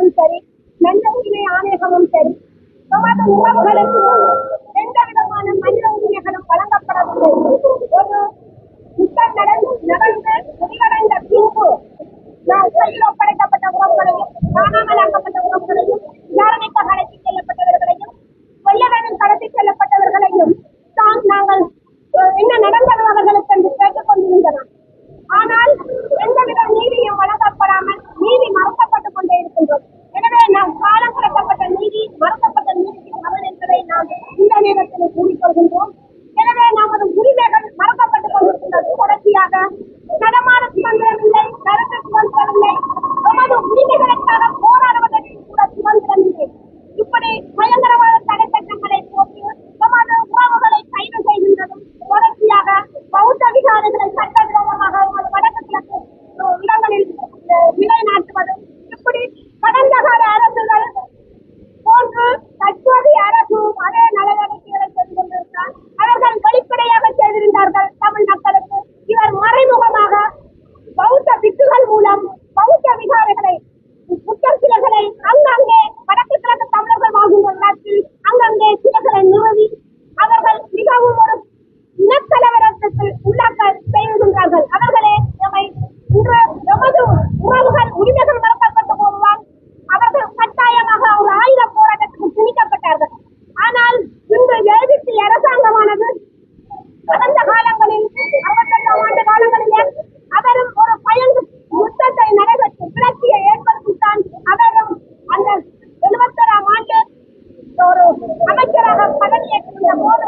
ஆணையமும் சரி, மனித உரிமை ஆணையமும் சரி, எமது உறவுகளுக்கு எந்த விதமான மனித உரிமைகளும் வழங்கப்படவில்லை. ஒரு யுத்தம் நடந்து முடிவடைந்த பின்பு கையில் ஒப்படைக்கப்பட்ட உறவுகளையும், காணாமலாக்கப்பட்ட உறவுகளையும், விசாரணைக்கு அழைத்துச் செல்லப்பட்டவர்களையும், கொல்லவேனும் கடத்திச் செல்லப்பட்டவர்களையும் தான் நாங்கள் என்ன நடந்தது அவர்களுக்கு என்று கேட்டுக் கொண்டிருந்தனர். ஆனால் எந்தவித நீதியும் வழங்கப்படாமல் நீதி மறுக்கப்பட்டுக் கொண்டே இருக்கின்றோம். எனவே நாம் காலம் கடக்கப்பட்ட நீதி, மறுக்கப்பட்ட நீதிக்கு சமன் என்பதை நாம் இந்த நேரத்தில் கூறிக்கொள்கின்றோம். எனவே நமது உரிமைகள் மறுக்கப்பட்டுக் கொண்டிருக்கின்றது. தொடர்ச்சியாக நடமாட சுதந்திரம் இல்லை, கருத்து சுதந்திரம் இல்லை, நமது உரிமைகளுக்காக போராடுவதற்கு கூட சுதந்திரம் இல்லை. இப்படி பயங்கரவாத தடை சட்டங்களை போட்டு நமது உறவுகளை கைது செய்கின்றதும், தொடர்ச்சியாக பௌத்த விகாரிகளை சட்டவிரோதமாக வடக்கு கிழக்கு இடங்களில் நிலைநாட்டுவதும், இப்படி கடந்த கால அரசுகள் போன்று தற்போதைய அரசு அதே நடவடிக்கைகளை செய்து கொண்டிருந்தார். அவர்கள் வெளிப்படையாக செய்திருந்தார்கள் தமிழ் மக்களுக்கு. இவர் மறைமுகமாக பௌத்த பிக்குகள் மூலம் பௌத்த விகாரிகளை, புத்தர் சிலைகளை அங்கங்கே வடக்கு கிழக்கு தமிழர்கள் வாழ்கின்ற இடத்தில் அங்கங்கே சிலைகளை நிறுவி அவர்கள் மிகவும் ஒரு இனக்கலவரத்துக்கு உள்ளாக்க செய்கின்றார்கள். அவர்களே நம்மை இன்று எமது உறவுகள் உரிமைகள் மறுக்கப்பட்ட போதுதான் அவர்கள் கட்டாயமாக ஒரு ஆயுத போராட்டத்துக்கு திணிக்கப்பட்டார்கள். ஆனால் இன்று எழுதி அரசாங்கமானது கடந்த காலங்களில் 68ஆம் ஆண்டு காலங்களிலே அவரும் ஒரு பயந்து யுத்தத்தை நடைபெற்று கிளர்ச்சியை ஏற்படுத்தித்தான் அவரும் அந்த 71ஆம் ஆண்டு ஒரு அமைச்சராக பதவியேற்றிருந்த போது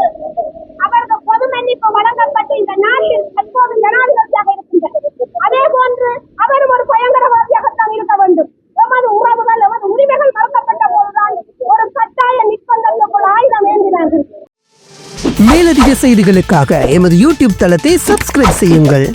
அவருக்கு பொது மன்னிப்பு வழங்கப்பட்டு இந்த நாட்டில் தற்போது ஜனாதிபதியாக இருக்கின்றது. அதே போன்று அவரும் ஒரு பயங்கரவாதியாகத்தான் இருக்க வேண்டும். எமது உறவுகள், எமது உரிமைகள் மறுக்கப்பட்ட போதுதான் ஒரு கட்டாய நிர்பந்தத்துக்கு ஒரு ஆயுதம் ஏந்தினார்கள். மேலதிக செய்திகளுக்காக எமது யூடியூப் தளத்தை சப்ஸ்கிரைப் செய்யுங்கள்.